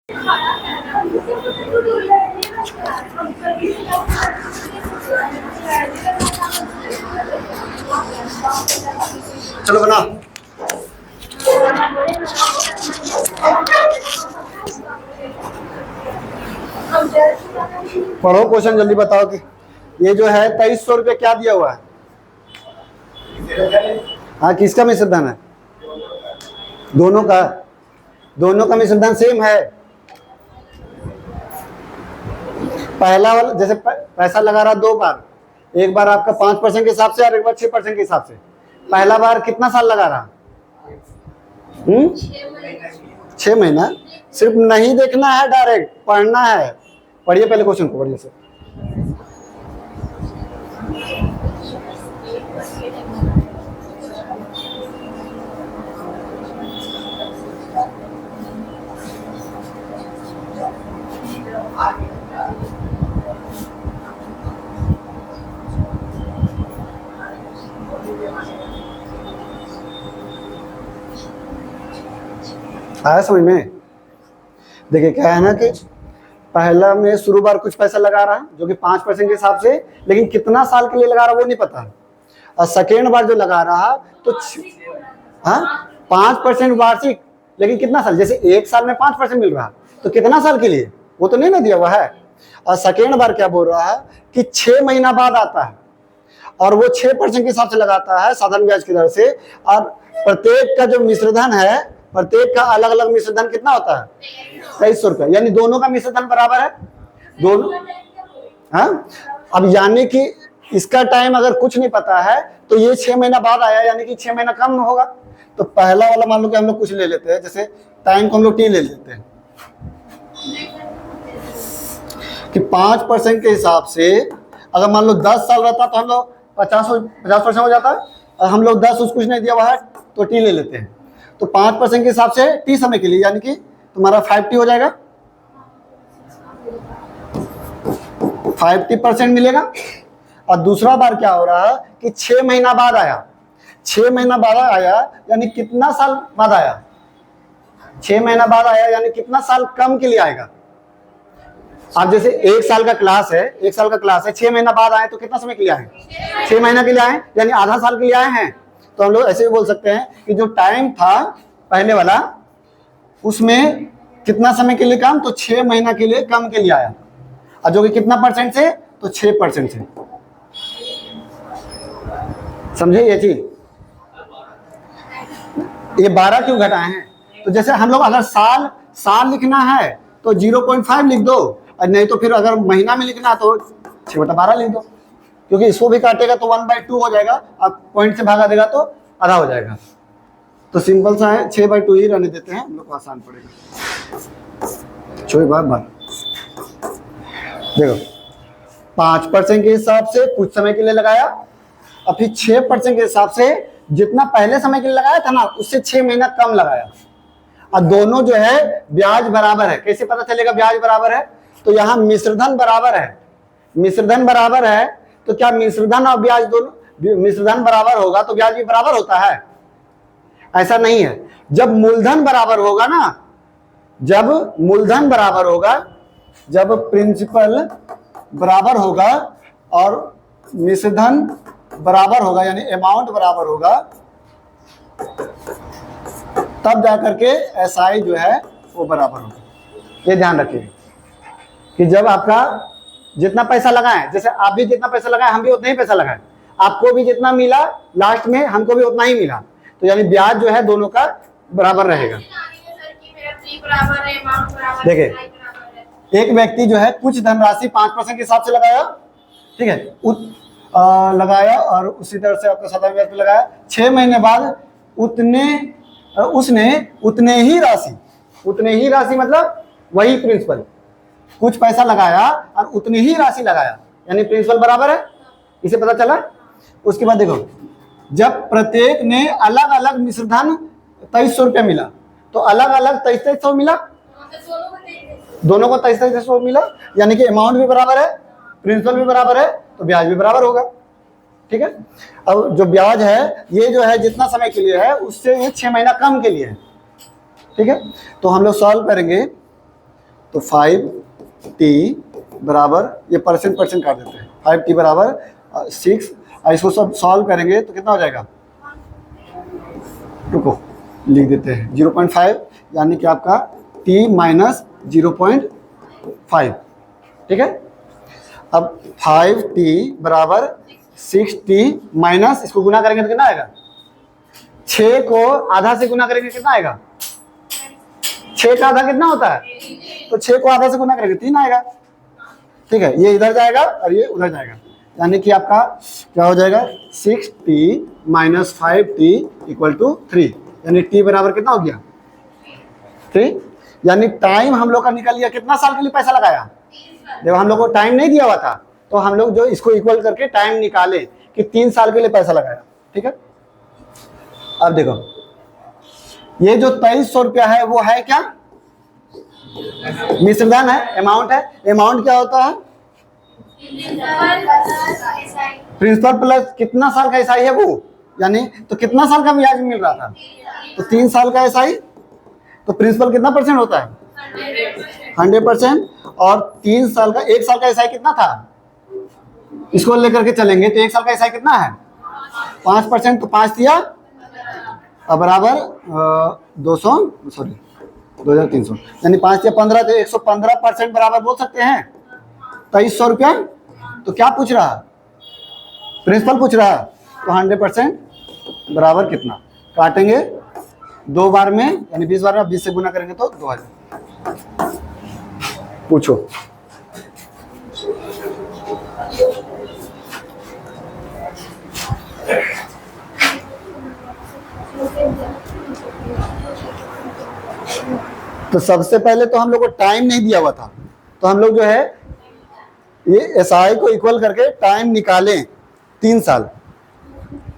चलो बना। पढ़ो क्वेश्चन जल्दी बताओ कि ये जो है 2300 रुपये क्या दिया हुआ है? हाँ, किसका मिश्र धन है? दोनों का। दोनों का मिश्र धन सेम है। पहला वाला जैसे पैसा लगा रहा 2 बार, एक बार आपका 5% के हिसाब से और एक बार 6% के हिसाब से। पहला बार कितना साल लगा रहा? 6 महीना। सिर्फ नहीं देखना है, डायरेक्ट पढ़ना है। पढ़िए पहले क्वेश्चन को बढ़िया से। आया समझ में? देखिए क्या है ना कि पहला में शुरू बार कुछ पैसा लगा रहा है जो कि 5% के हिसाब से, लेकिन कितना साल के लिए लगा रहा वो नहीं पता। और सेकेंड बार जो लगा रहा तो 5% वार्षिक, लेकिन कितना साल? जैसे एक साल में 5% मिल रहा तो कितना साल के लिए वो तो नहीं ना दिया हुआ है। और सेकेंड बार क्या बोल रहा है कि 6 महीना बाद आता है और वो 6% के हिसाब से लगाता है साधारण ब्याज की दर से। और प्रत्येक का जो मिश्रधन है, प्रत्येक का अलग अलग मिश्रधन कितना होता है? 2300 रुपये। यानी दोनों का मिश्रधन बराबर है दोनों। हाँ, अब यानी कि इसका टाइम अगर कुछ नहीं पता है तो ये 6 महीना बाद आया, यानी कि 6 महीना कम होगा। तो पहला वाला मान लो कि हम लोग कुछ ले लेते हैं, जैसे टाइम को हम लोग टी ले लेते हैं कि 5% के हिसाब से अगर मान लो 10 साल रहता तो हम लोग 50% हो जाता है, और हम लोग 10 कुछ नहीं दिया हुआ है तो टी ले लेते हैं। तो 5% के हिसाब से टी समय के लिए यानी कि तुम्हारा 5T हो जाएगा, 50% मिलेगा। और दूसरा बार क्या हो रहा है कि 6 महीना बाद आया। 6 महीना बाद आया यानी कितना साल बाद आया? 6 महीना बाद आया यानी कितना साल कम के लिए आएगा? आप जैसे 1 साल का क्लास है, 1 साल का क्लास है, 6 महीना बाद आए तो कितना समय के लिए आए? 6 महीना के लिए आए, यानी आधा साल के लिए आए हैं। तो हम लोग ऐसे भी बोल सकते हैं कि जो टाइम था पहले वाला उसमें कितना समय के लिए कम, तो 6 महीना के लिए कम के लिए आया। और जो कि कितना परसेंट से? तो 6% से। समझे ये चीज? ये 12 क्यों घटाए हैं? तो जैसे हम लोग अगर साल लिखना है तो 0.5 लिख दो, और नहीं तो फिर अगर महीना में लिखना है तो 6/12 लिख दो, क्योंकि इसको भी काटेगा तो 1/2 हो जाएगा, अब पॉइंट से भागा देगा तो आधा हो जाएगा। तो सिंपल सा है, 6/2 ही रहने देते हैं, हम लोग को आसान पड़ेगा। छोड़ बार देखो 5% के हिसाब से कुछ समय के लिए लगाया, और फिर 6% के हिसाब से जितना पहले समय के लिए लगाया था ना उससे 6 महीना कम लगाया। और दोनों जो है ब्याज बराबर है। कैसे पता चलेगा ब्याज बराबर है? तो यहाँ मिश्रधन बराबर है। मिश्रधन बराबर है तो क्या मिश्रधन और ब्याज दोनों, मिश्रधन बराबर होगा तो ब्याज भी बराबर होता है? ऐसा नहीं है। जब मूलधन बराबर होगा ना, जब मूलधन बराबर होगा, जब प्रिंसिपल बराबर होगा और मिश्रधन बराबर होगा यानी अमाउंट बराबर होगा, तब जाकर के एसआई जो है वो बराबर होगा। ये ध्यान रखिए कि जब आपका जितना पैसा लगाएं, जैसे आप भी जितना पैसा लगाएं हम भी उतना ही पैसा लगाएं, आपको भी जितना मिला लास्ट में हमको भी उतना ही मिला, तो यानी ब्याज जो है दोनों का बराबर रहेगा। देखिए एक व्यक्ति जो है कुछ धनराशि 5% के हिसाब से लगाया, ठीक है, लगाया और उसी तरह से आपका साधारण ब्याज पे लगाया। 6 महीने बाद उसने उतने ही राशि मतलब वही प्रिंसिपल, कुछ पैसा लगाया और उतनी ही राशि लगाया, यानी प्रिंसिपल बराबर है। इसे पता चला। उसके बाद देखो जब प्रत्येक ने अलग अलग मिश्रधन 2300 रुपया मिला, तो अलग अलग 2300 मिला, दोनों को 2300 मिला, यानी कि अमाउंट भी बराबर है, प्रिंसिपल भी बराबर है, तो ब्याज भी बराबर होगा। ठीक है। अब जो ब्याज है ये जो है जितना समय के लिए है उससे ये 6 महीना कम के लिए है। ठीक है। तो हम लोग सॉल्व करेंगे तो 5t बराबर, ये परसेंट काट देते हैं, 5t बराबर 6। इसको सब सॉल्व करेंगे तो कितना हो जाएगा, रुको लिख देते हैं 0.5, यानी कि आपका t माइनस 0.5, ठीक है। अब 5t बराबर 6t माइनस, इसको गुना करेंगे तो कितना आएगा, 6 को आधा से गुना करेंगे कितना आएगा, 6 का आधा कितना होता है, तो 6 को आधा से गुना करेंगे 3 आएगा, ठीक है। ये इधर जाएगा और ये उधर जाएगा, यानी कि आपका क्या हो जाएगा, 6t minus 5t equal to 3, यानी t बराबर कितना हो गया, 3। यानी टाइम हम लोग का निकल गया, कितना साल के लिए पैसा लगाया, जब हम लोग को टाइम नहीं दिया हुआ था तो हम लोग जो इसको इक्वल करके टाइम निकाले कि 3 साल के लिए पैसा लगाया, ठीक है। अब देखो ये जो 2300 रुपया है वो है क्या, मिश्रधन है, अमाउंट है। अमाउंट क्या होता है, प्रिंसिपल प्लस कितना साल का एसआई है वो, यानी तो कितना साल का ब्याज मिल रहा था, तो 3 साल का एसआई, तो प्रिंसिपल कितना परसेंट होता है, 100%। और 3 साल का, 1 साल का एसआई कितना था, इसको लेकर के चलेंगे तो 1 साल का एसआई कितना है, 5%, तो 5 दिया बराबर 2300, यानी 5 या 15, तो 115% बराबर बोल सकते हैं 2300 रुपया। तो क्या पूछ रहा है, प्रिंसिपल पूछ रहा है, तो 100% बराबर कितना, काटेंगे 2 बार में, यानी 20 बार में 20 से गुना करेंगे तो 2000। पूछो। तो सबसे पहले तो हम लोग को टाइम नहीं दिया हुआ था, तो हम लोग जो है ये एसआई को इक्वल करके टाइम निकालें 3 साल।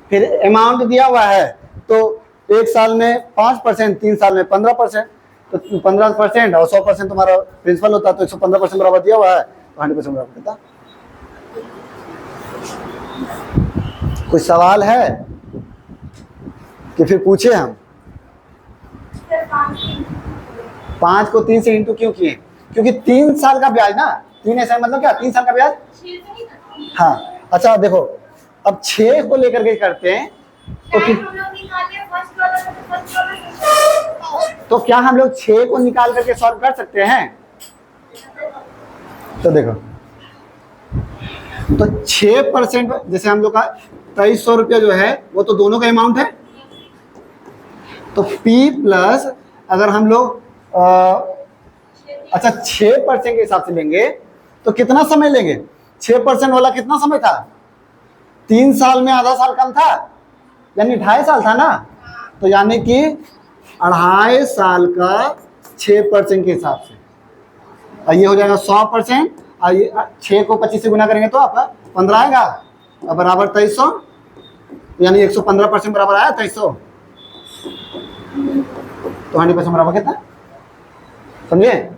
फिर अमाउंट दिया हुआ है तो 1 साल में 5%, 3 साल में 15%, तो 15% और 100% तुम्हारा प्रिंसिपल होता है, तो 115% बराबर दिया हुआ है, तो 100% बराबर कितना। कोई सवाल है कि फिर पूछे हम, 5 को 3 से इंटू क्यों किए, क्योंकि 3 साल का ब्याज ना, 3 ऐसा मतलब क्या, 3 साल का ब्याज। हाँ अच्छा देखो, अब 6 को लेकर के करते हैं तो क्या हम लोग 6 को निकाल करके सॉल्व कर सकते हैं, तो देखो तो 6%, जैसे हम लोग का 2300 रुपया जो है वो तो दोनों का अमाउंट है, तो P प्लस अगर हम लोग अच्छा 6% के हिसाब से लेंगे तो कितना समय लेंगे, 6% वाला कितना समय था, 3 साल में आधा साल कम था, यानी 2.5 साल था ना, तो यानी कि 2.5 साल का 6% के हिसाब से, और ये हो जाएगा 100%, और ये 6 को 25 से गुना करेंगे तो आपका 15 आएगा, और बराबर 2300, यानी 115% बराबर आया 2300, तो 100% बराबर कितना, समझे।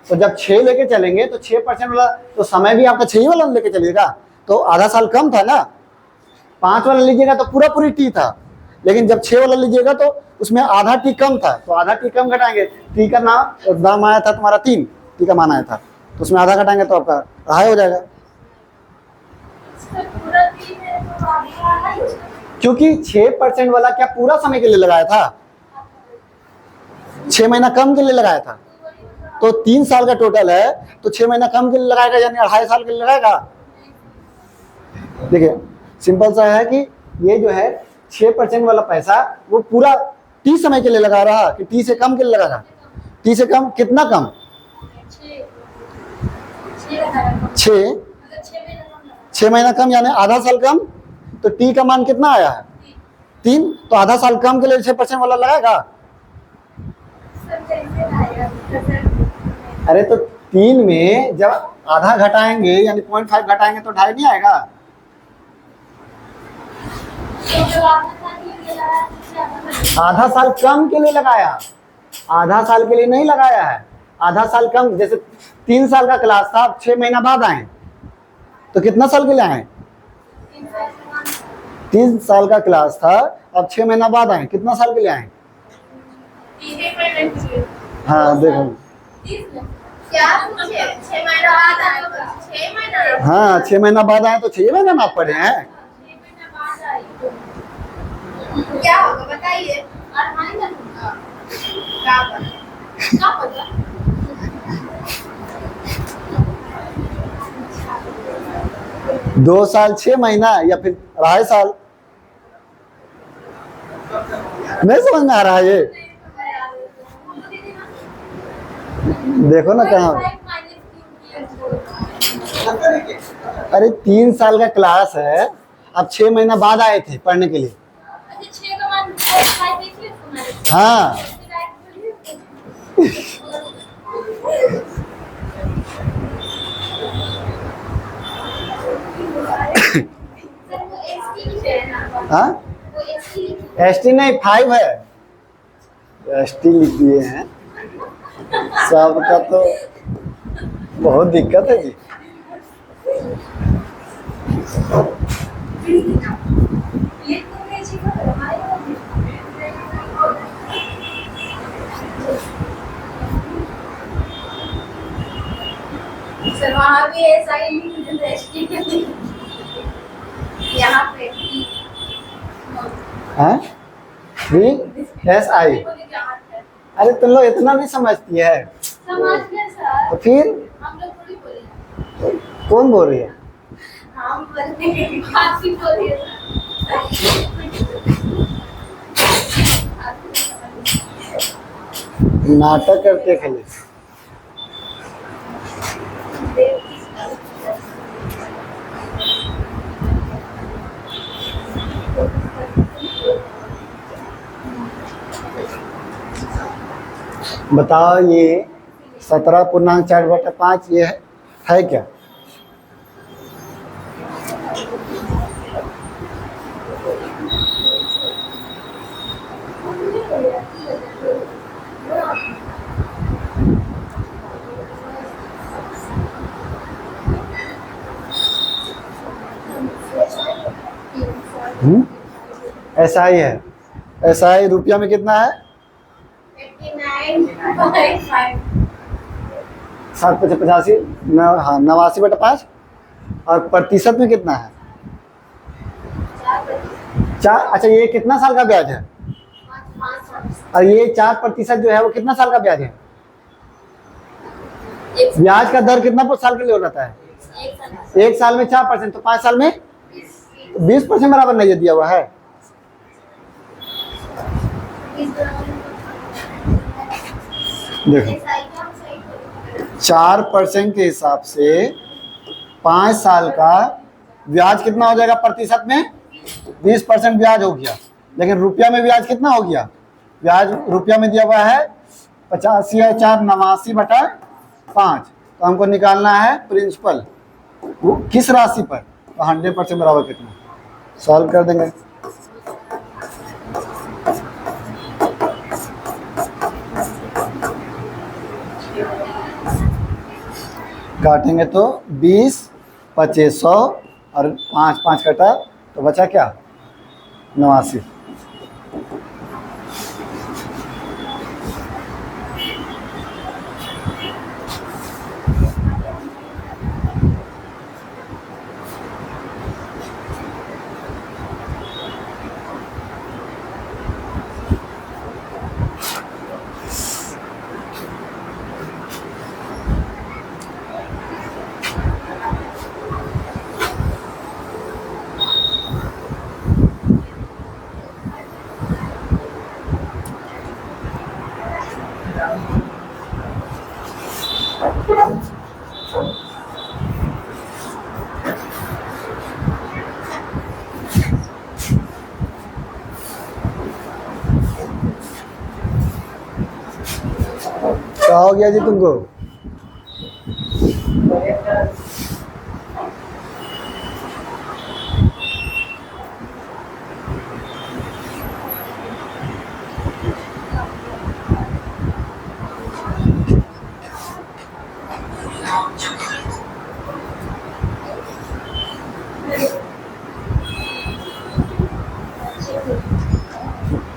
तो जब 6 लेके चलेंगे तो 6% वाला, तो समय भी आपका 6 वाला लेके चलिएगा, तो आधा साल कम था ना, 5 वाला लीजिएगा तो पूरा पूरी टी था, लेकिन जब 6 वाला लीजिएगा तो उसमें आधा टी कम था, तो आधा टी कम घटाएंगे, टी का दाम आया था तुम्हारा 3, टी का मान आया था, तो उसमें आधा घटाएंगे तो आपका 2.5 हो जाएगा, क्योंकि 6% वाला क्या पूरा समय के लिए लगाया था, 6 महीना कम के लिए लगाया था, तो 3 साल का टोटल है, तो 6 महीना कम के लिए लगाएगा, यानी 2.5 साल के लिए लगाएगा। देखिए सिंपल सा है कि ये जो है 6% वाला पैसा वो पूरा टी समय के लिए लगा रहा कि टी से कम के लिए लगा रहा, टी से कम कितना कम, 6 महीना कम, यानी आधा साल कम, तो टी का मान कितना आया है 3, तो आधा साल कम के लिए 6% वाला लगाएगा। अरे तो 3 में जब आधा घटाएंगे यानी 0.5 घटाएंगे तो 2.5 नहीं आएगा, आधा साल कम के लिए लगाया, आधा साल के लिए नहीं लगाया है, आधा साल कम, जैसे 3 साल का क्लास था, 6 महीना बाद आए, तो कितना साल के लिए आए, 3 साल का क्लास था, अब 6 महीना बाद आए, कितना साल के लिए आए, हाँ देखो क्या पूछे? 6 महीना बाद आए तो 6 महीना। हाँ 6 महीना बाद आए तो 6 महीना आप पढ़े हैं। 6 महीना बाद आई तो क्या होगा बताइए। और हमारी ना क्या पता 2 साल 6 महीना या फिर 2.5 साल। नहीं समझ में आ रहा है ये। देखो ना कहाँ। अरे 3 साल का क्लास है, अब 6 महीना बाद आए थे पढ़ने के लिए। हाँ हाँ ST नहीं 5 है, ST लिख दिए हैं। सबका तो बहुत दिक्कत है जी। सर वहाँ भी ऐसा ही यहाँ पे हाँ SI। अरे तुम लोग इतना नहीं समझती है समझ गए सर। तो फिर हम लोग थोड़ी बोले कौन बोल रही है। हम बोलते काफी बोलिए नाटक करते खाली। बताओ ये 17.4/5 ये है क्या। ऐसा ही है। ऐसा ही रुपया में कितना है 89.5 785 हाँ 89/5 और प्रतिशत में कितना है 4। अच्छा ये कितना साल का ब्याज है और ये 4% जो है वो कितना साल का ब्याज है। ब्याज का दर कितना साल के लिए हो जाता है 1 साल में 4% तो 5 साल में 20% बराबर नहीं दिया हुआ है। देखो 4% के हिसाब से 5 साल का ब्याज कितना हो जाएगा प्रतिशत में 20% ब्याज हो गया। लेकिन रुपया में ब्याज कितना हो गया। ब्याज रुपया में दिया हुआ है 85 और 4 89/5 तो हमको निकालना है प्रिंसिपल वो किस राशि पर तो 100% बराबर कितना सॉल्व कर देंगे। काटेंगे तो 20 25 100 और 5 5 कटा तो बचा क्या 89। क्या हो गया जी तुमको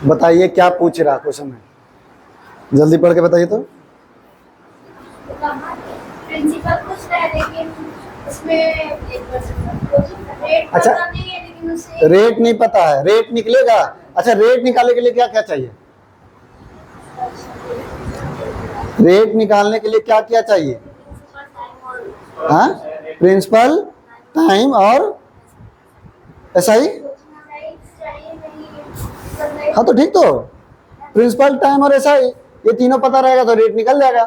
बताइए क्या पूछ रहा क्वेश्चन में जल्दी पढ़ के बताइए तो। प्रिंसिपल कुछ है लेकिन उसमें 1% रेट अच्छा। पता नहीं है लेकिन उससे रेट नहीं पता है, रेट निकलेगा। अच्छा, रेट निकालने के लिए क्या क्या चाहिए? रेट निकालने के लिए क्या क्या चाहिए? हाँ, प्रिंसिपल, टाइम और एसआई। हाँ तो ठीक, तो प्रिंसिपल, टाइम और एसआई, ये तीनों पता रहेगा तो रेट निकल जाएगा।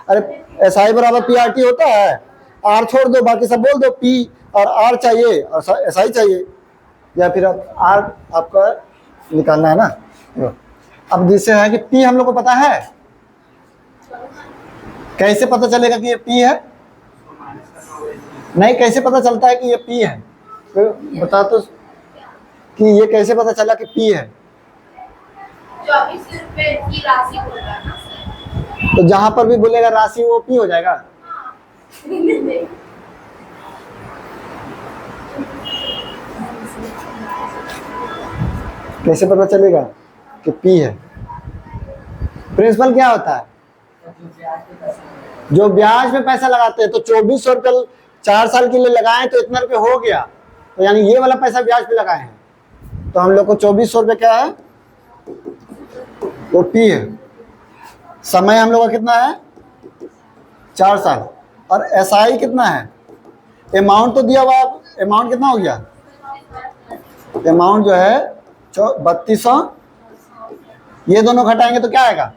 अरे एसआई बराबर पीआरटी होता है, आर छोड़ दो, बाकी सब बोल दो, पी और आर चाहिए और एसआई चाहिए, या फिर अब आर आपका निकालना है ना। अब जिससे है कि पी हम लोग को पता है, कैसे पता चलेगा कि ये पी है? नहीं, कैसे पता चलता है कि ये पी है? तो बता तो कि ये कैसे पता चला कि पी है? 24 रुपए की राशि होगा ना तो जहां पर भी बोलेगा राशि वो पी हो जाएगा। कैसे पता चलेगा कि पी है? प्रिंसिपल क्या होता है? जो ब्याज में पैसा लगाते हैं, तो 2400 रुपये 4 साल के लिए लगाए तो इतना रुपये हो गया, तो यानी ये वाला पैसा ब्याज पे लगाए हैं, तो हम लोग को 2400 रुपये क्या है, वो पी है। समय हम लोग का कितना है? 4 साल। और एसआई कितना है? अमाउंट तो दिया हुआ, अमाउंट कितना हो गया? अमाउंट जो है 3200, ये दोनों घटाएंगे तो क्या आएगा?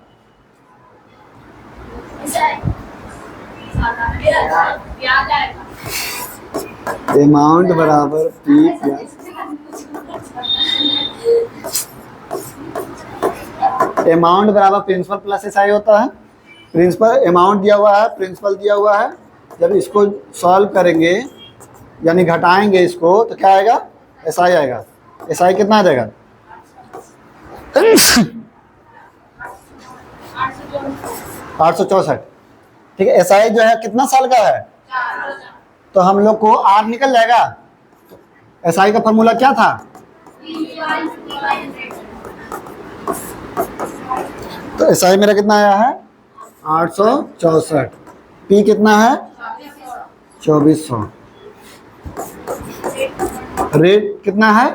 ब्याज आएगा। अमाउंट बराबर पी प्लस अमाउंट बराबर प्रिंसिपल प्लस एसआई होता है। प्रिंसिपल अमाउंट दिया हुआ है, प्रिंसिपल दिया हुआ है, जब इसको सॉल्व करेंगे यानी घटाएंगे इसको तो क्या आएगा? एसआई आएगा। एसआई कितना आ जाएगा? 864। ठीक है, एसआई जो है कितना साल का है? तो हम लोग को आर निकल जाएगा। एसआई का फॉर्मूला क्या था? तो एसआई मेरा कितना आया है? 864। पी कितना है? 2400। रेट कितना है?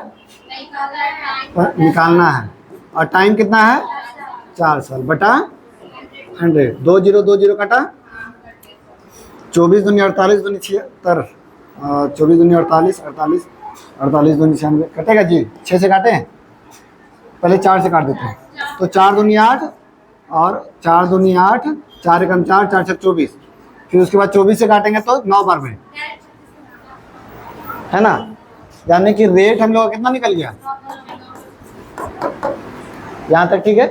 निकालना है। और टाइम कितना है? 4 साल बटा 100। 2 0 2 0 कटा, 24 दूनी 48 दूनी 76, 24 दूनी 48, 48 48 दूनी 96 कटेगा जी। 6 से काटे, पहले 4 से काट देते हैं। तो 4 दूनी 8 और 4 दूनी 8, 4 एकम 4, 4 छक 24, फिर उसके बाद 24 से काटेंगे तो 9 बार में, है ना। यानी कि रेट हम लोग का कितना निकल गया? यहाँ तक ठीक है।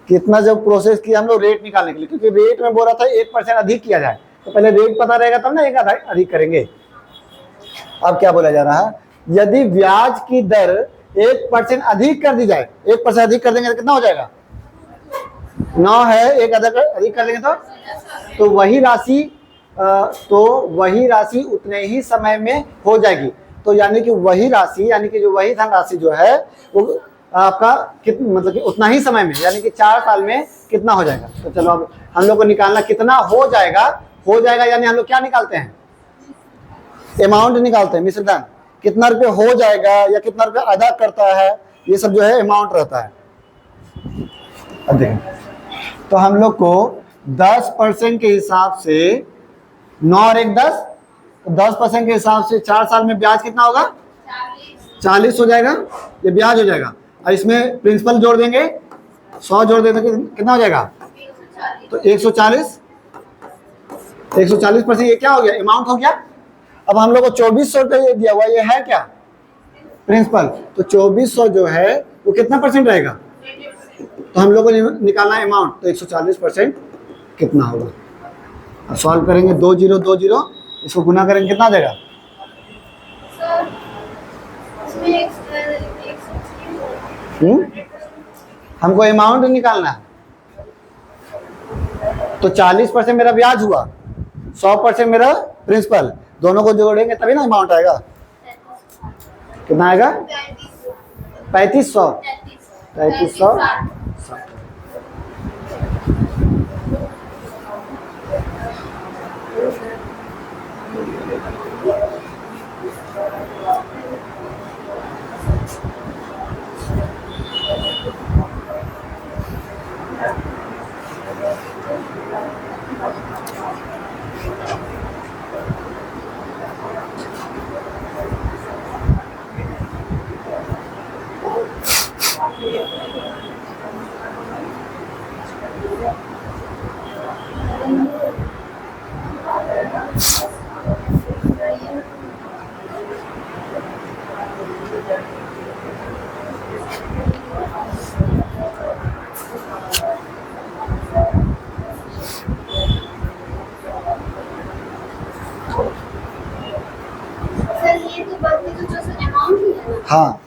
कितना जब प्रोसेस किया हम लोग रेट निकालने के लिए, क्योंकि रेट में बोल रहा था 1% अधिक किया जाए, तो पहले रेट पता रहेगा तब ना एक अधिक करेंगे। अब क्या बोला जा रहा है? यदि ब्याज की दर 1% अधिक कर दी जाए, 1% अधिक कर देंगे तो कितना हो जाएगा? 9 है, एक अधिक कर देंगे तो वही राशि उतने ही समय में हो जाएगी। तो यानी कि वही राशि, यानी कि जो वही धनराशि जो है वो आपका कितना, मतलब कि उतना ही समय में, यानी कि 4 साल में कितना हो जाएगा। तो चलो अब हम लोग को निकालना कितना हो जाएगा। हो जाएगा यानी हम लोग क्या निकालते हैं? अमाउंट निकालते हैं, मिश्रधन कितना रुपये हो जाएगा या कितना रुपये अदा करता है, ये सब जो है अमाउंट रहता है। अब देखें, तो हम लोग को 10% के हिसाब से 9 और 1 10, तो 10% के हिसाब से 4 साल में ब्याज कितना होगा? 40 हो जाएगा, ये ब्याज हो जाएगा। और इसमें प्रिंसिपल जोड़ देंगे, 100 जोड़ देंगे तो कितना हो जाएगा? तो 140। 140% ये क्या हो गया? अमाउंट हो गया। अब हम लोग को 2400 रुपये दिया हुआ, ये है क्या? प्रिंसिपल। तो 2400 जो है वो कितना परसेंट रहेगा? तो हम लोग को निकालना है अमाउंट, तो 140% कितना होगा? अब सॉल्व करेंगे, 2 0 2 0, इसको गुना करेंगे कितना देगा? हमको अमाउंट निकालना है। तो 40% मेरा ब्याज हुआ, 100% मेरा प्रिंसिपल, दोनों को जोड़ेंगे तभी ना अमाउंट आएगा। कितना आएगा? 3500। 3500। सर ये तो बाकी तो जो अमाउंट ही है ना हाँ,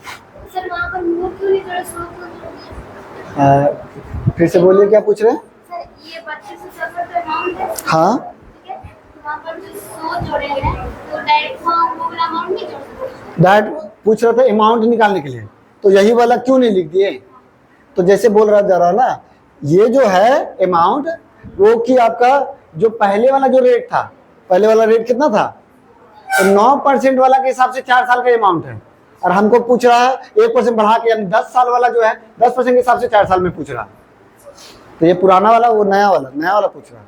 सर, वहाँ पर मूव क्यों नहीं जोड़े, 100 क्यों नहीं जोड़े? फिर से बोलिए क्या पूछ रहे हैं? सर ये 2570 तो अमाउंट है, हाँ, ठीक है, तो वहाँ पर जो 100 जोड़े हैं तो डायरेक्ट वहाँ वो वाला अमाउंट नहीं जोड़ सकते? दैट पूछ रहे थे अमाउंट निकालने के लिए, तो यही वाला क्यों नहीं लिख दिए? तो जैसे बोल रहा जा रहा ना, ये जो है अमाउंट वो कि आपका जो पहले वाला जो रेट था, पहले वाला रेट कितना था? तो 9% वाला के हिसाब से 4 साल का अमाउंट है, और हमको पूछ रहा है 1% बढ़ा के, यानी 10 साल वाला जो है 10% के हिसाब से 4 साल में पूछ रहा है। तो ये पुराना वाला, वो नया वाला पूछ रहा है।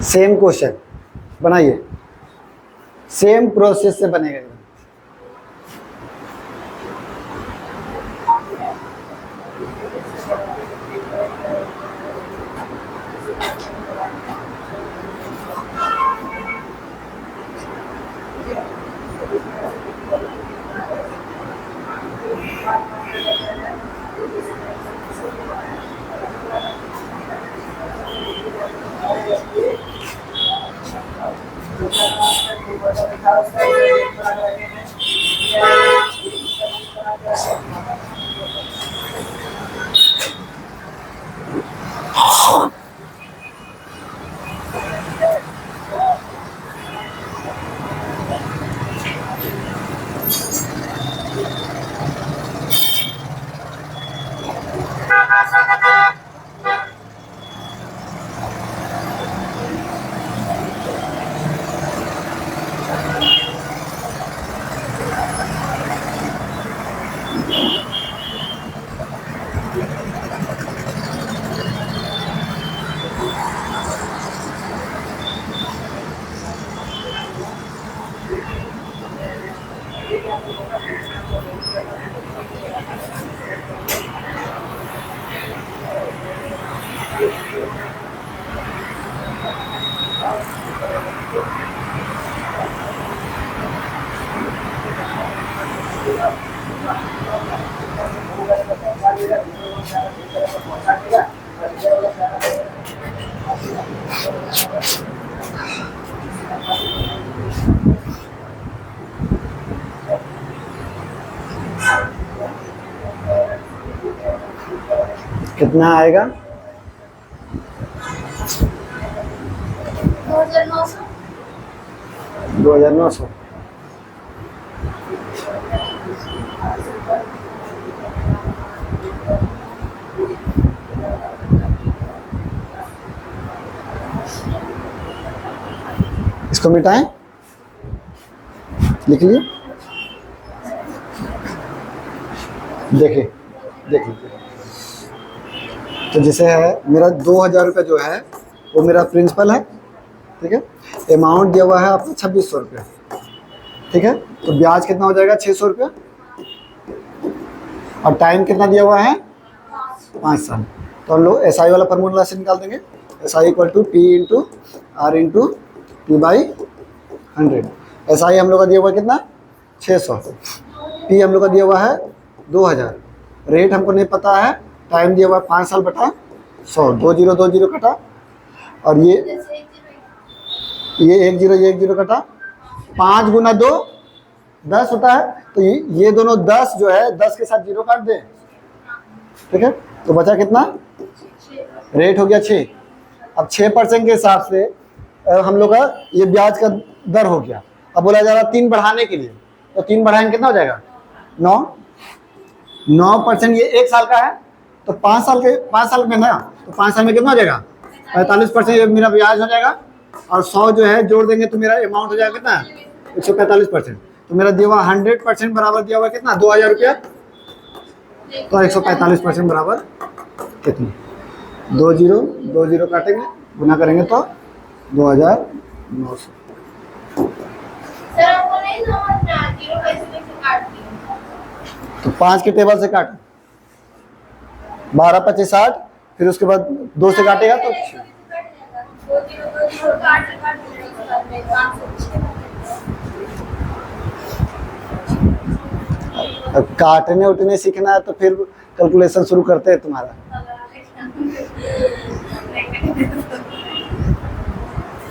सेम क्वेश्चन बनाइए, सेम प्रोसेस से बनेगा। कितना आएगा? 2900। 2900। इसको मिटाएं, लिख लिए, देखिए देख लीजिए। तो जैसे है मेरा 2000 रुपये जो है वो मेरा प्रिंसिपल है, ठीक है। अमाउंट दिया हुआ है आपको 2600 रुपये, ठीक है। तो ब्याज कितना हो जाएगा? 600 रुपये, और टाइम कितना दिया हुआ है? 5 साल। तो हम लोग SI वाला फार्मूला से निकाल देंगे, SI equal to P into R into P by 100। SI हम लोग का दिया हुआ है कितना? 600। P हम लोग का दिया हुआ है 2000। रेट हमको नहीं पता है, टाइम दिया हुआ है 5 साल बटा 100, 2020 कटा, और ये 1 0 कटा, 5 गुना 2 10 होता है। तो ये दोनों 10 जो है 10 के साथ 0 काट दें, ठीक है। तो बचा कितना? रेट हो गया 6। अब 6% के हिसाब से हम लोग का ये ब्याज का दर हो गया। अब बोला जा रहा 3 बढ़ाने के लिए, तो 3 बढ़ाएंगे कितना हो जाएगा? 9%। ये 1 साल का है, तो 5 साल में ना, तो 5 साल में कितना हो जाएगा? 45% ये मेरा ब्याज हो जाएगा, और 100 जो है जोड़ देंगे तो मेरा अमाउंट हो जाएगा कितना? 145%। तो मेरा दिया हुआ 100% बराबर दिया हुआ कितना? 2000 रुपया। तो 145% बराबर कितना? दो जीरो काटेंगे, गुना करेंगे तो 2900। सर आपको नहीं समझ में आती है कैसे काटती हूँ। तो 5 के टेबल से काट, 12 25 60, फिर उसके बाद 2 से काटेगा तो 2 काट काट में 506। अब काटने उठने सीखना है तो फिर कैलकुलेशन शुरू करते हैं तुम्हारा।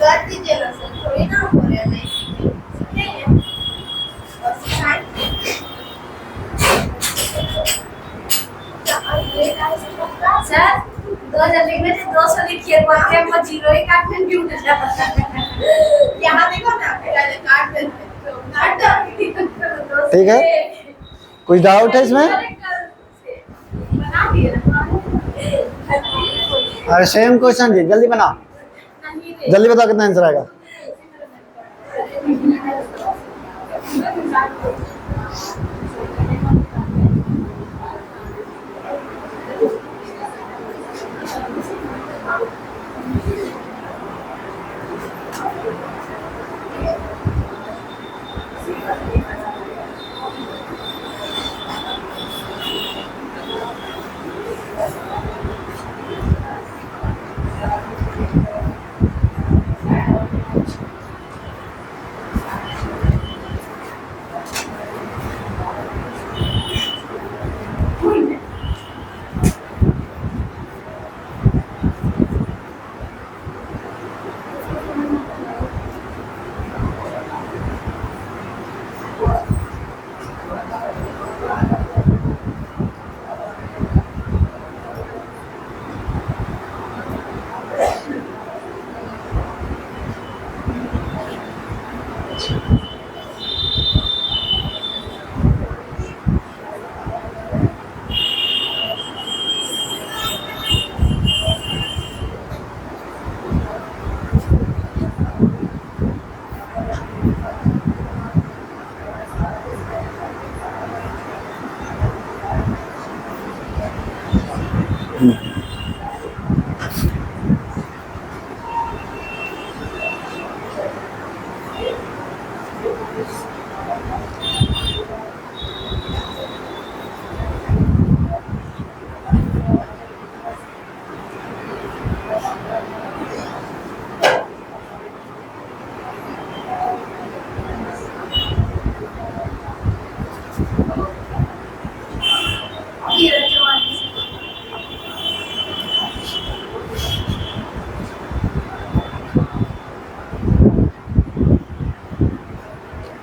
कर दीजिए ना सर, थोड़ी ना हो रहा है नहीं सीखेंगे और सिखाएंगे। सर 2000 लिखने से 200 लिखिए, बाकी हम 0 ही काटने की उल्टा पता है। यहाँ देखो ना पहले काट देते तो काट। ठीक है, कुछ डाउट है इसमें? बना दिए ना। अरे सेम क्वेश्चन जी, जल्दी बना, जल्दी बताओ कितना आंसर आएगा।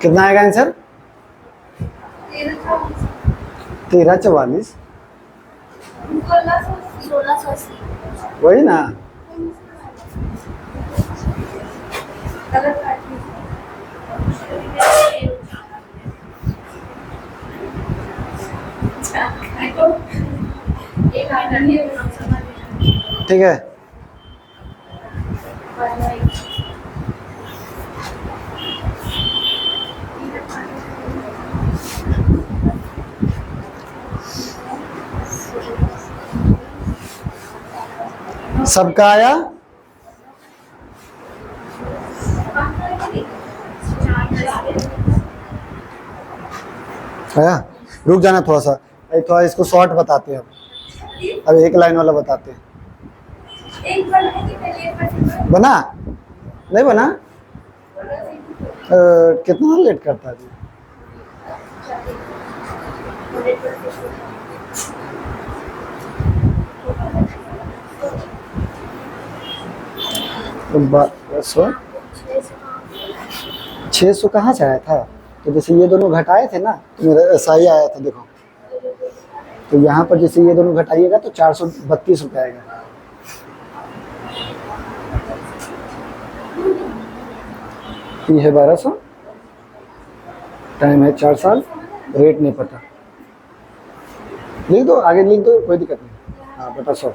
कितना आएगा आंसर? 1344। वही ना, ठीक है। सबका आया? आया? रुक जाना थोड़ा सा, थोड़ा इसको शॉर्ट बताते हैं अब एक लाइन वाला बताते हैं। बना नहीं बना? कितना लेट करता है जी? तो 600 कहाँ से आया था? तो जैसे ये दोनों घटाए थे ना तो मेरा ऐसा ही आया था, देखो। तो यहाँ पर जैसे ये दोनों घटाइएगा तो 432 रुपये आएगा। ये है 1200, टाइम है 4 साल, रेट नहीं पता, लिख दो, आगे लिख दो, कोई दिक्कत नहीं। हाँ बता 100,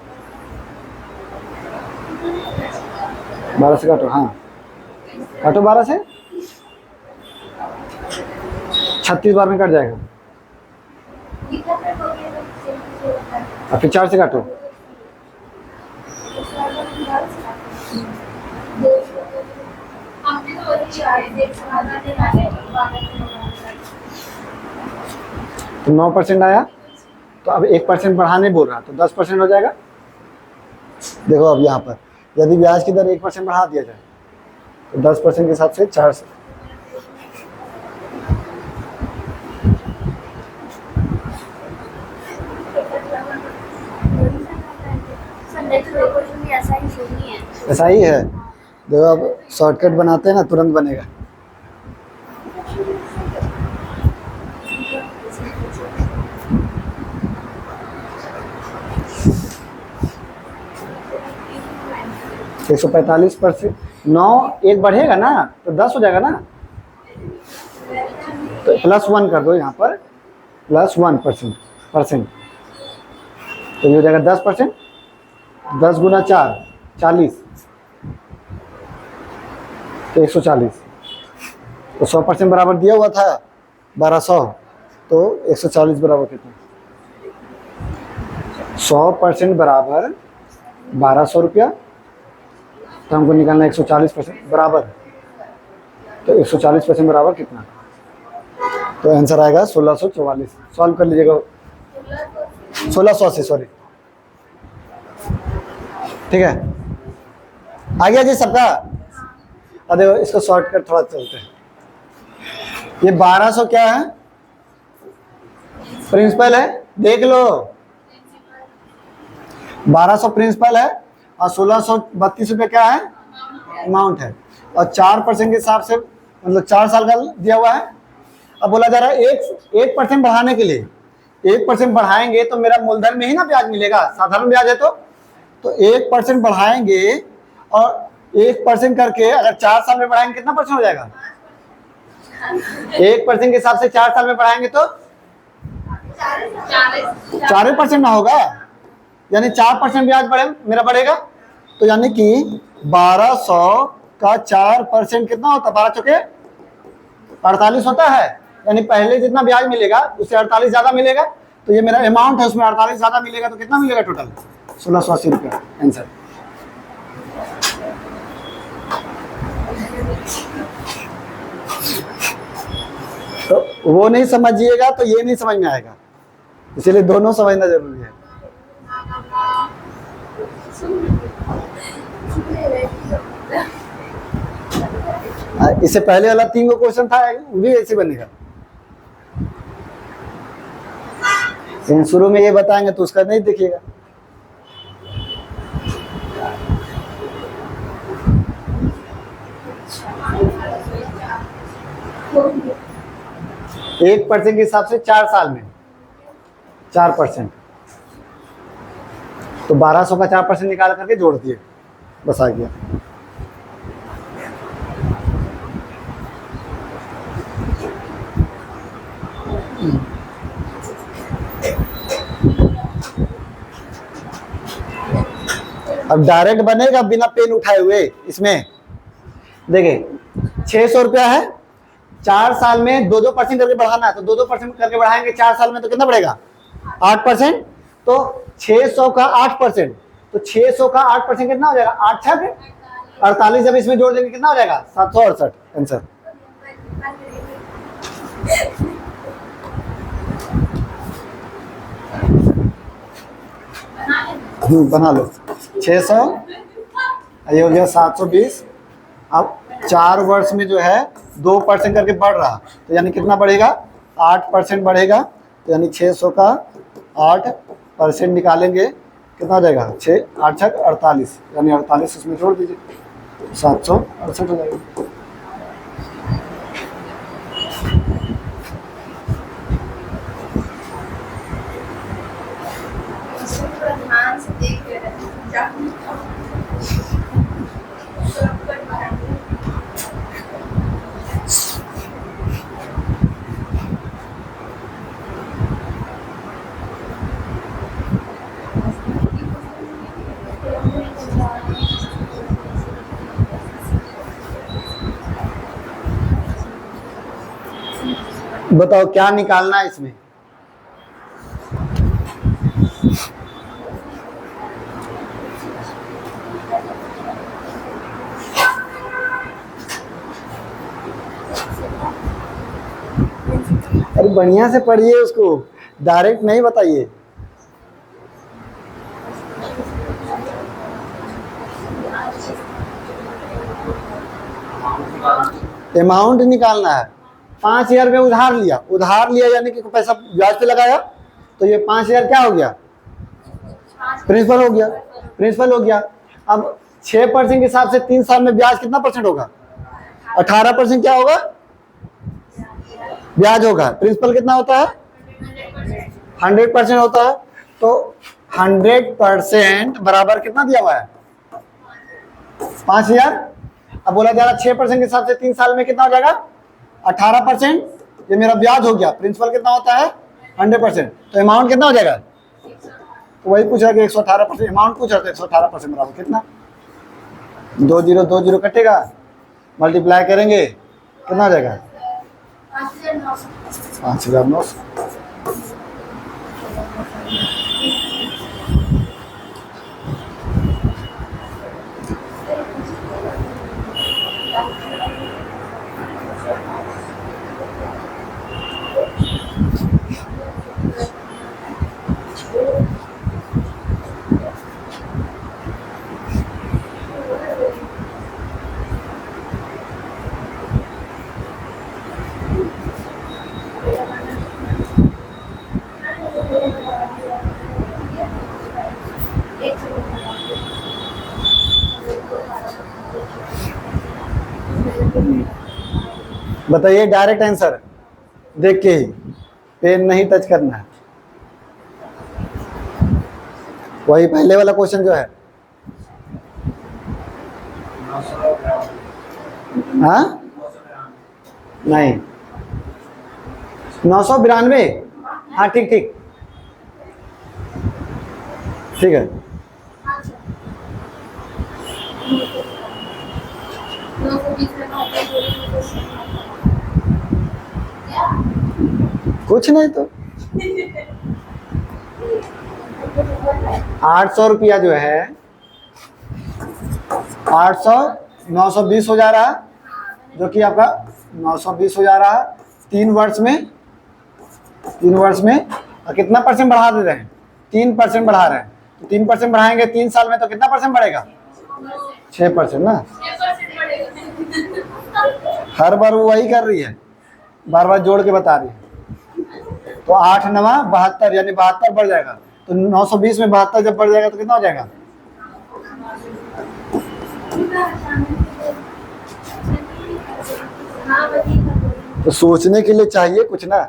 12 से काटो, हाँ काटो 12 से, 36 बार में कट जाएगा। और फिर 4 से काटो, हमने तो वही चार देख समाधान निकाले तो 9% आया, तो अब 1% बढ़ाने बोल रहा, तो 10% हो जाएगा। देखो अब यहाँ पर यदि ब्याज की दर 1% बढ़ा दिया जाए तो 10% के हिसाब से 4 ऐसा ही है। देखो अब शॉर्टकट बनाते हैं ना, तुरंत बनेगा। एक 145%, 9 एक बढ़ेगा ना तो 10 हो जाएगा ना, तो +1 कर दो यहाँ पर, +1%, तो ये हो जाएगा 10%। 10 गुना 4 40, तो 140, तो 100% बराबर दिया हुआ था 1200, तो 140 बराबर कितना, 100% बराबर 1200 रुपया, तो हमको निकालना 140% बराबर, तो 140% बराबर कितना, तो आंसर आएगा 1644। सॉल्व कर लीजिएगा, 1680, सॉरी, ठीक है। आ गया जी सबका। अब देखो इसको शॉर्टकट थोड़ा चलते हैं। ये 1200 क्या है, प्रिंसिपल है, देख लो 1200 प्रिंसिपल है और 1632 रुपये क्या है, अमाउंट है, और 4% के हिसाब से मतलब 4 साल का दिया हुआ है। अब बोला जा रहा है 1% बढ़ाने के लिए, 1% बढ़ाएंगे तो मेरा मूलधन में ही ना ब्याज मिलेगा, साधारण ब्याज है तो 1% बढ़ाएंगे और 1% करके अगर 4 साल में बढ़ाएंगे कितना % हो जाएगा, 1% के हिसाब से 4 साल में बढ़ाएंगे तो 4% ना होगा, यानी 4% ब्याज मेरा बढ़ेगा। तो यानी कि 1200 का 4% कितना होता है, 12 चौके 48 होता है, यानी पहले जितना ब्याज मिलेगा उससे 48 ज्यादा मिलेगा, तो ये मेरा अमाउंट है उसमें 48 ज्यादा मिलेगा, तो कितना मिलेगा टोटल 1680 रुपया आंसर। तो वो नहीं समझिएगा तो ये नहीं समझ में आएगा, इसलिए दोनों समझना जरूरी है। इससे पहले वाला 3 को क्वेश्चन था वो भी ऐसे बनेगा, लेकिन शुरू में ये बताएंगे तो उसका नहीं देखिएगा। एक % के हिसाब से 4 साल में 4%, तो 1200 का 4% निकाल करके जोड़ दिए, बस आ गया। अब डायरेक्ट बनेगा बिना पेन उठाए हुए। इसमें देखिए 600 रुपया है, 4 साल में 2% करके बढ़ाना है, तो 2% करके बढ़ाएंगे 4 साल में तो कितना बढ़ेगा 8%, तो 600 का 8%, तो 600 का 8% कितना हो जाएगा 8 छक 48, जब इसमें जोड़ देंगे कितना हो जाएगा 768 आंसर। बना लो 600, ये हो गया 720। अब 4 वर्ष में जो है 2% करके बढ़ रहा, तो यानी कितना बढ़ेगा 8% बढ़ेगा, तो यानी 600 का 8% निकालेंगे कितना हो जाएगा 6 8 छक 48, यानी 48 उसमें जोड़ दीजिए 768 हो जाएगा। ध्यान से देख रहे हैं। बताओ क्या निकालना है इसमें, बढ़िया से पढ़िए उसको, डायरेक्ट नहीं बताइए। अमाउंट निकालना है। 5,000 रुपये उधार लिया यानी कि पैसा ब्याज पे लगाया, तो ये 5,000 क्या हो गया, प्रिंसिपल हो गया। अब 6% के हिसाब से 3 साल में ब्याज कितना परसेंट होगा, 18% क्या होगा, ब्याज होगा। प्रिंसिपल कितना होता है, 100% होता है। तो 100% बराबर कितना दिया हुआ है, 5,000। अब बोला जा रहा 6% के हिसाब से 3 साल में कितना हो जाएगा, 18%। ये मेरा ब्याज हो गया। प्रिंसिपल कितना होता है, 100%। तो अमाउंट कितना हो जाएगा, तो वही पूछ रहा है कि 118%। अमाउंट पूछ रहा था, 118% बराबर कितना, 2 0 2 0 कटेगा, मल्टीप्लाई करेंगे कितना हो जाएगा, 5,900। बताइए डायरेक्ट आंसर देख के ही, पेन नहीं टच करना है। वही पहले वाला क्वेश्चन जो है, हाँ नहीं 992, हाँ ठीक है। कुछ नहीं तो 800 रुपया जो है 800 920 हो जा रहा है, जो कि आपका 920 हो जा रहा है 3 वर्ष में। और कितना परसेंट बढ़ा दे रहे हैं, 3% बढ़ा रहे हैं। तो 3% बढ़ाएंगे 3 साल में तो कितना परसेंट बढ़ेगा, 6% ना। हर बार वो वही कर रही है, बार बार जोड़ के बता रही है। तो 8 9 72 यानी 72 बढ़ जाएगा। तो 920 में 72 जब बढ़ जाएगा तो कितना हो जाएगा, तो सोचने के लिए चाहिए कुछ ना।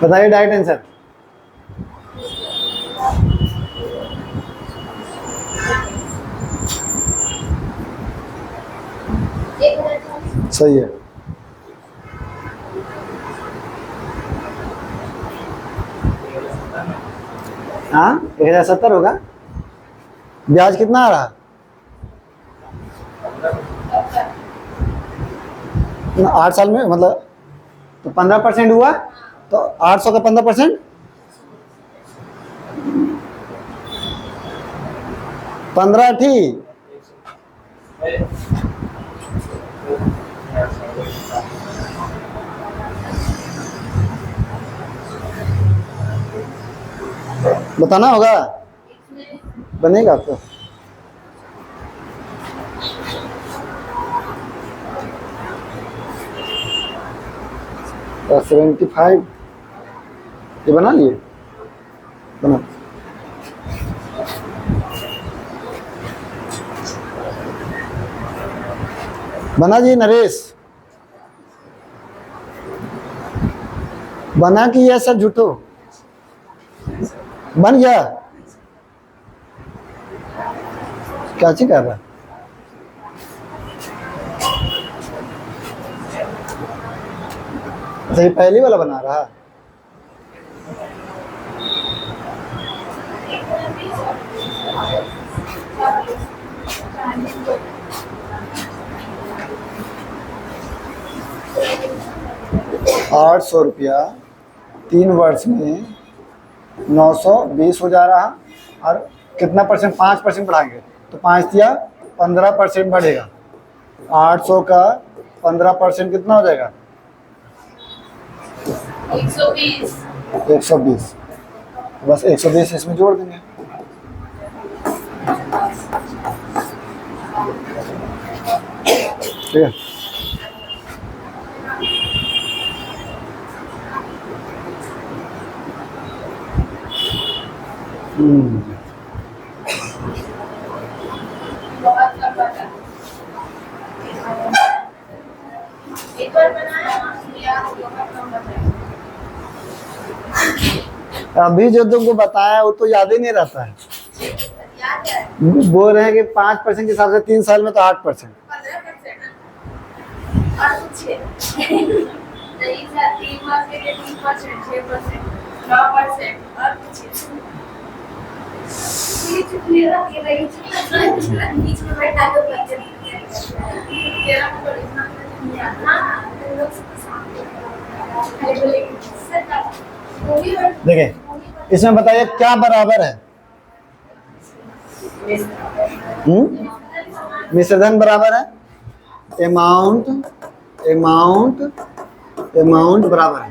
बताइए डायरेक्ट आंसर। सही है। हाँ 1070 होगा। ब्याज कितना आ रहा, 8 साल में मतलब, तो 15% हुआ। तो 800 का 15%, 15 ठीक। बताना होगा, बनेगा आपको। तो 75 ये बना लिए, बना। बना जी नरेश, बना कि ये सब झूठो बन गया, क्या चीज कर रहा है। अच्छा ये पहली वाला बना रहा है। ₹800 3 वर्ष में 920 हो जा रहा, और कितना परसेंट, 5% बढ़ाएंगे तो 5 या 15% बढ़ेगा। 800 का 15% कितना हो जाएगा? 120। 120। बस 120 इसमें जोड़ देंगे। ठीक है, बहुत लंबा था। एक बार बनाया याद बहुत लंबा था। अभी जो तुमको बताया वो तो याद ही नहीं रहता है। याद है बोल रहे हैं कि 5% के हिसाब से 3 साल में तो 8%। 15% और कुछ नहीं सर, 3 वर्ष के लिए 3%, 6%, 9% और कुछ बीच में बैठा दो बच्चे तेरा को इतना नहीं आता लोग देखिए इसमें बताइए क्या बराबर है? मिश्रधन बराबर है, अमाउंट बराबर है।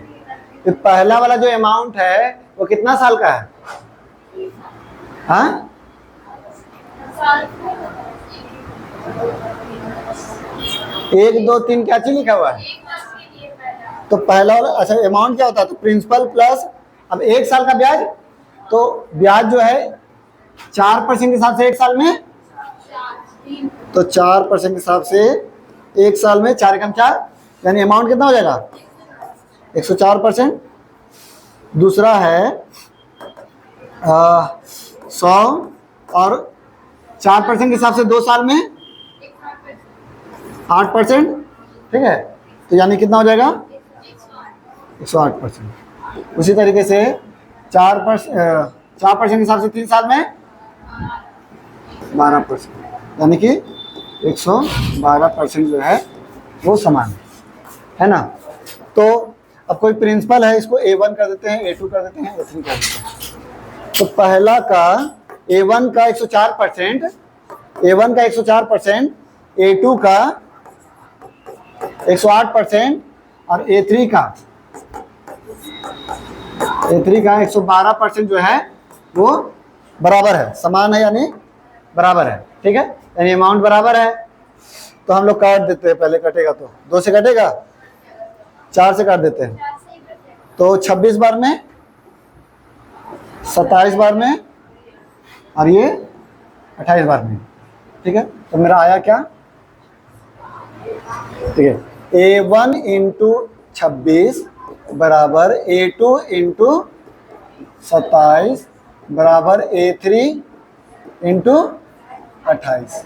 तो पहला वाला जो अमाउंट है वो कितना साल का है? हाँ, 1 2 3 क्या चीज लिखा हुआ है? तो पहला वाला, अच्छा अमाउंट क्या होता है? तो प्रिंसिपल प्लस, अब 1 साल का ब्याज, तो ब्याज जो है 4% के हिसाब से 1 साल में, तो 4% के हिसाब से 1 साल में 4 एकम 4, यानी अमाउंट कितना हो जाएगा? 104%। दूसरा है 100 और 4% के हिसाब से 2 साल में 8%। ठीक है, तो यानी कितना हो जाएगा? 108%। उसी तरीके से 4% के हिसाब से 3 साल में 12%, यानी कि 112% जो है वो समान है ना। तो अब कोई प्रिंसिपल है, इसको A1 कर देते हैं, A2 कर देते हैं, A3 कर देते हैं। तो पहला का A1 का 104%, A1 का 104%, A2 का 108% और A3 का 112% जो है वो बराबर है, समान है यानी बराबर है। ठीक है, यानी अमाउंट बराबर है। तो हम लोग काट देते हैं, पहले कटेगा तो 2 से कटेगा, 4 से काट देते हैं, तो 26 बार में, 27 बार में और ये 28 बार में। ठीक है, तो मेरा आया क्या? ठीक है, A1 इंटू 26 बराबर A2 इंटू 27 बराबर A3 इंटू 28।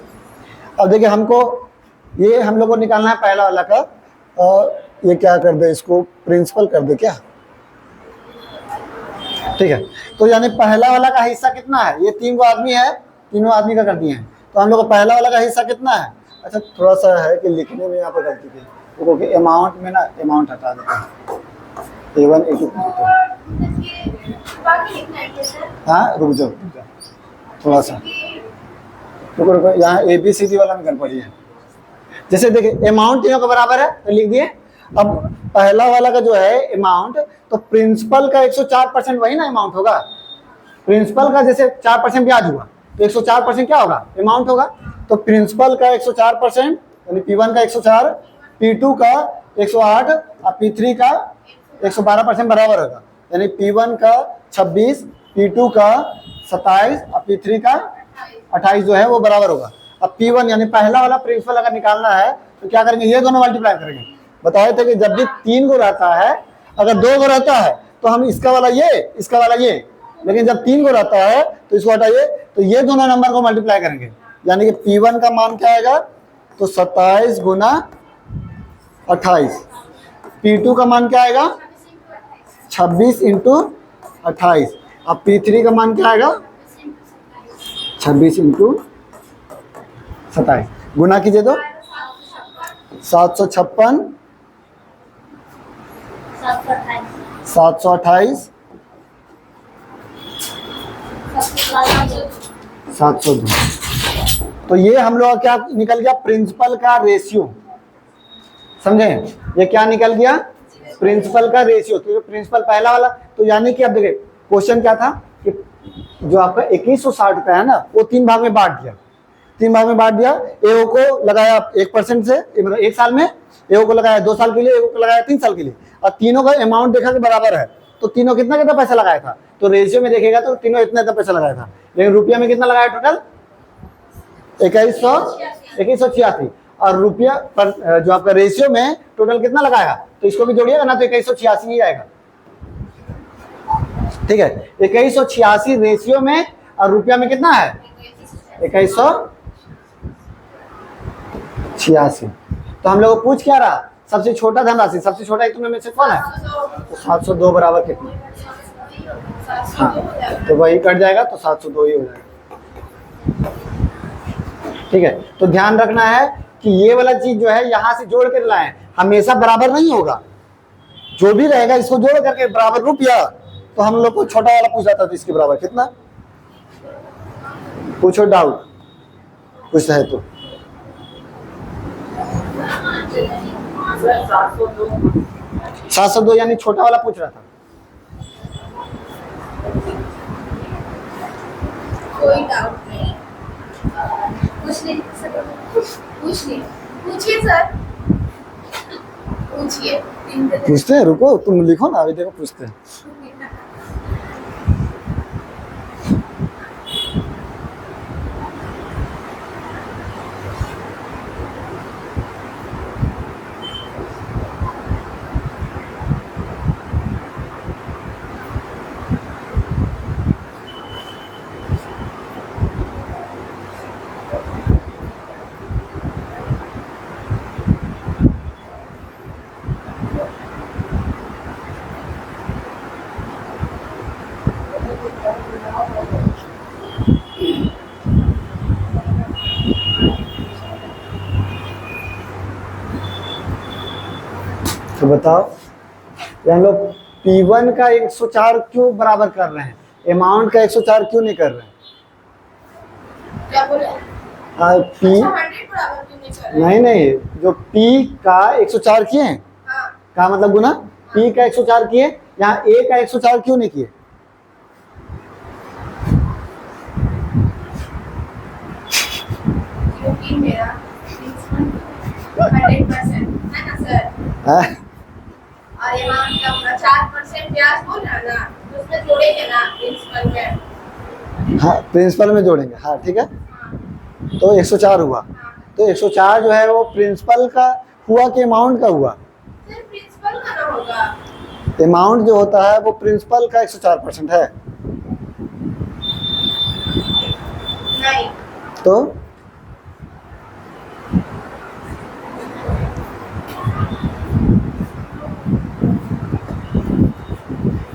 अब देखिए हमको ये हम लोग को निकालना है पहला वाला का, और ये क्या कर दे, इसको प्रिंसिपल कर दे क्या? ठीक है, तो यानी पहला वाला का हिस्सा कितना है? ये 3 आदमी है, तीनों आदमी का कर दिए हैं, तो हम लोग को पहला वाला का हिस्सा कितना है? अच्छा थोड़ा सा है कि लिखने में यहाँ पर गलती थी, क्योंकि अमाउंट में ना अमाउंट हटा देते हैं, A1 A2। हाँ रुक जाओ थोड़ा सा, रुको यहाँ ABCD वाला में गड़बड़ी है। जैसे देखिए अमाउंट तीनों का बराबर है तो लिख दिए। अब पहला वाला का जो है अमाउंट, तो प्रिंसिपल का 104% वही ना अमाउंट होगा। प्रिंसिपल का जैसे 4% ब्याज हुआ तो 104% क्या होगा? अमाउंट होगा। तो प्रिंसिपल का 104% यानी P1 का 104, P2 का 108 और P3 का 112% बराबर होगा, यानी P1 का 26, P2 का 27 और P3 का 28 जो है वो बराबर होगा। अब P1 यानी पहला वाला प्रिंसिपल अगर निकालना है तो क्या करेंगे? ये दोनों मल्टीप्लाई करेंगे। बताए थे कि जब भी 3 गो रहता है, अगर 2 गो रहता है तो हम इसका वाला ये, इसका वाला ये, लेकिन जब 3 गो रहता है तो इसको हटाइए, तो ये दोनों नंबर को मल्टीप्लाई करेंगे, यानी कि P1 का मान क्या आएगा? तो 27 गुना 28। P2 का मान क्या आएगा? 26 इंटू 28। अब P3 का मान क्या आएगा? 26 इंटू 27। गुना कीजिए तो 756, 728 702। तो ये हम लोग का क्या निकल गया, प्रिंसिपल का रेशियो। समझे, ये क्या निकल गया, प्रिंसिपल का रेशियो, क्योंकि प्रिंसिपल पहला वाला। तो यानी कि अब देखिए क्वेश्चन क्या था कि जो आपका 2160 का है ना, वो 3 भाग में बांट दिया। 3 भाग में बांट दिया। एओ को लगाया 1% से, मतलब 1 साल में, एओ को लगाया 2 साल के लिए, एओ को लगाया 3 साल के लिए, और तीनों का अमाउंट देखा कि बराबर है। तो तीनों कितना कितना पैसा लगाया था, तो रेशियो में देखेगा तो तीनों इतना इतना पैसा लगाया था। लेकिन रुपया में कितना लगाया टोटल, 2186। और रुपया पर जो आपका रेशियो में टोटल कितना लगाया, तो इसको भी जोड़िएगा ना, तो 2186 ही आएगा। ठीक है, 2186 रेशियो में, और रुपया में कितना है 2186। तो हम लोग को पूछ क्या रहा, सबसे छोटा धनराशि, सबसे छोटा एक तुम्हें में से कौन है, तो 702 बराबर कितना, हाँ तो वही कट जाएगा, तो 702 ही हो जाएगा। ठीक है, तो ध्यान रखना है कि ये वाला चीज जो है यहां से जोड़ कर लाए, हमेशा बराबर नहीं होगा, जो भी रहेगा इसको जोड़ करके बराबर रुपया। तो हम लोग को छोटा वाला पूछा था, तो इसके बराबर कितना, पूछो डाउट कुछ है तो। 702 यानी छोटा वाला पूछ रहा था। कोई डाउट नहीं, पूछिए सर, पूछिए। पूछते हैं, रुको तुम लिखो ना, अभी देखो पूछते हैं। तो बताओ, ये हम लोग P1 का 104 क्यों बराबर कर रहे हैं, अमाउंट का 104 क्यों नहीं कर रहे हैं? क्या बोले? P नहीं नहीं, जो P का 104 किए हैं, हाँ। का मतलब गुना, P का 104 किए, यहाँ A का 104 क्यों नहीं किए? क्योंकि मेरा 100% है ना सर, और अमाउंट का पूरा 4% ब्याज बोल रहा ना, तो उसमें जोड़ेंगे ना प्रिंसिपल में। हाँ प्रिंसिपल में जोड़ेंगे, हाँ ठीक है। हाँ। तो 104 हुआ, तो 104 जो है वो प्रिंसिपल का हुआ कि अमाउंट का हुआ? सर प्रिंसिपल का ना होगा, अमाउंट जो होता है वो प्रिंसिपल का 104% है। नहीं तो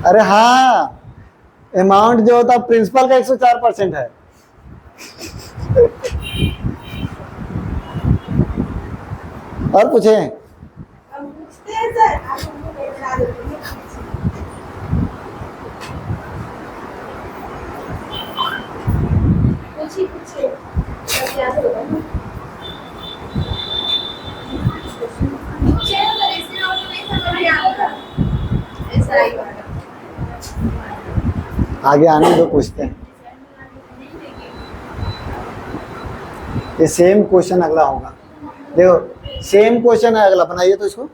अरे हाँ, अमाउंट जो होता है प्रिंसिपल का 104% है। और पूछे, हम पूछते हैं सर, आप हमको बता देते हैं। पूछिए पूछिए, सब याद होगा ना। पूछिए सर, इसमें और तो नहीं समझ में आता, ऐसा ही बात है। आगे आने दो, पूछते हैं। ये सेम क्वेश्चन अगला होगा, देखो सेम क्वेश्चन है अगला, बनाइए तो इसको।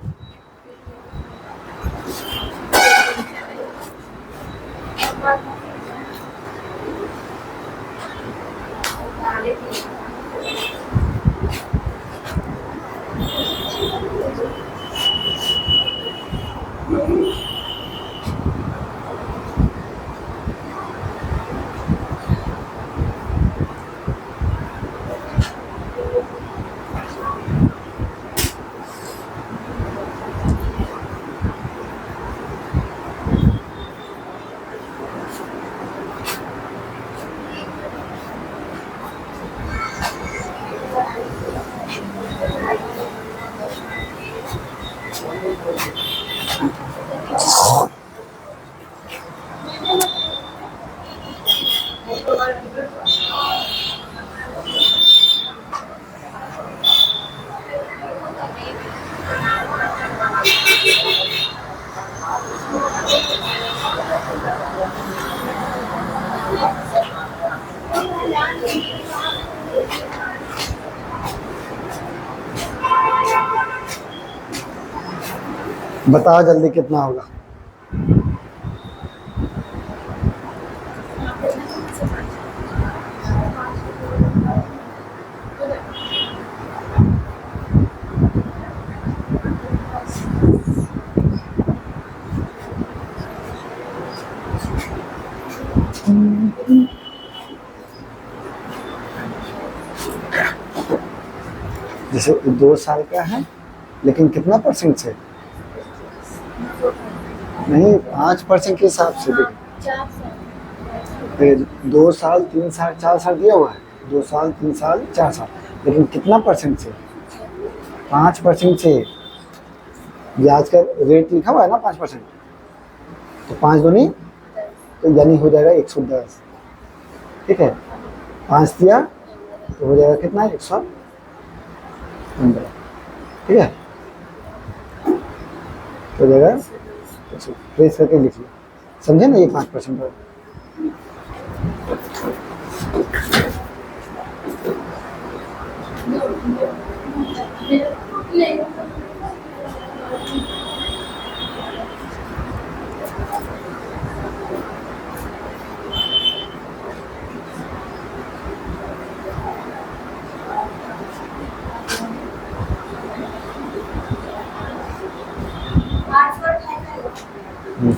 बताओ जल्दी कितना होगा। जैसे 2 साल का है लेकिन कितना परसेंट से, नहीं 5% के हिसाब से देखिए, 2 साल 3 साल 4 साल दिया हुआ है, 2 साल 3 साल 4 साल, लेकिन कितना परसेंट से, 5% से। ब्याज का रेट लिखा हुआ है ना 5%, तो 5 दूनी तो यानी हो जाएगा 110। ठीक है, 5 दिया तो हो जाएगा कितना, 115। ठीक है, हो जाएगा, फ्रेश करके लिख लो, समझे ना, ये 5% है।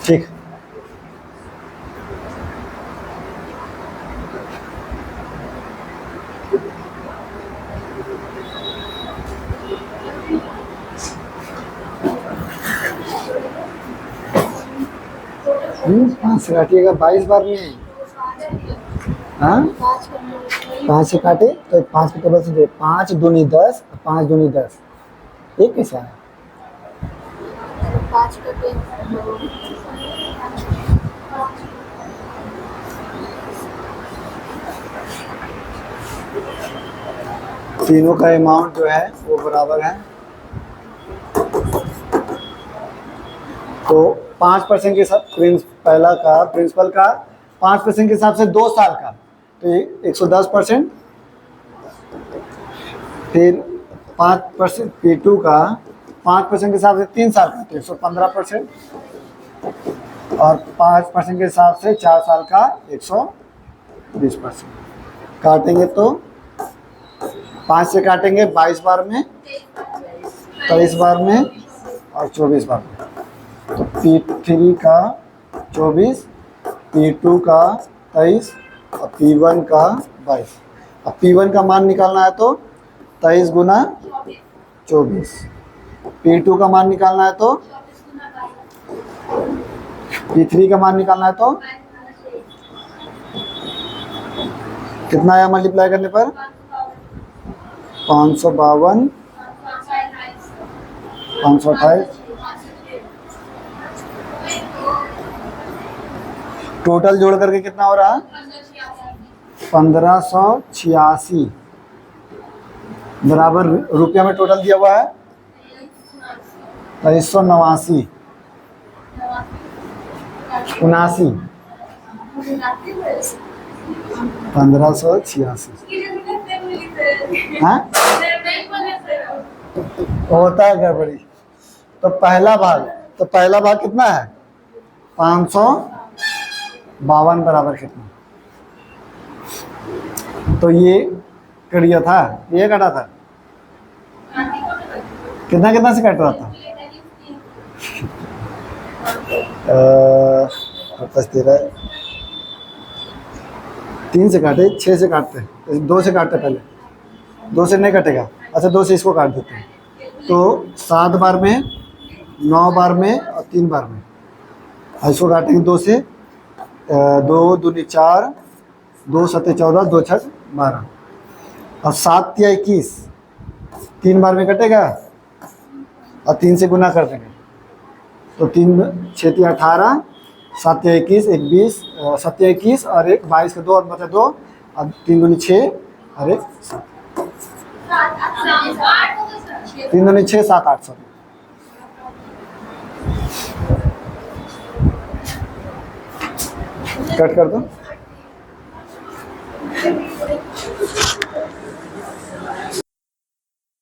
ठीक, पाँच से काटिएगा 22 बार में। हाँ, 5 से काटे तो 5 के टेबल से 5 दूनी 10, 5 दूनी 10, ये कैसा है? तीनों का अमाउंट जो है वो बराबर है, तो 5% के साथ पहला का प्रिंसिपल का 5% के हिसाब से 2 साल का तो 110%, फिर 5% P2 का 5% के हिसाब से 3 साल का तो 115%, और 5% के हिसाब से 4 साल का 120%। काटेंगे तो 5 से काटेंगे 22 बार में, 23 बार में और 24 बार में। तो P3 का 24, P2 का 23 और P1 का 22। अब P1 का मान निकालना है तो 23 गुना 24, P2 का मान निकालना है तो P3 का मान निकालना है तो कितना आया मल्टीप्लाई करने पर, 552, 528। टोटल जोड़ करके कितना हो रहा है, 1586 बराबर रुपया में टोटल दिया हुआ है 2389, 1586। हाँ, होता है गड़बड़ी। तो पहला भाग कितना है, 552 बराबर कितना, तो ये कट गया था, ये कटा था, कितना से कट रहा था, 3 से काटे, 6 से काटते, 2 से काटते, पहले 2 से नहीं कटेगा, अच्छा 2 से इसको काट देते हैं, तो 7 बार में, 9 बार में और 3 बार में। इसको काटेंगे 2 से, 2 दूनी 4, 2 सत्ते 14, 2 छक 12, और 7 या 21 3 बार में कटेगा और 3 से गुना कर देंगे, तो 3 6 18, 7 या 21, 1 20, 7 या 21 और 1 22 का 2 और बचा 2, और 3 दूनी 6 और 1 7, 3 दूनी 6 7 8 सौ। कट कर दो।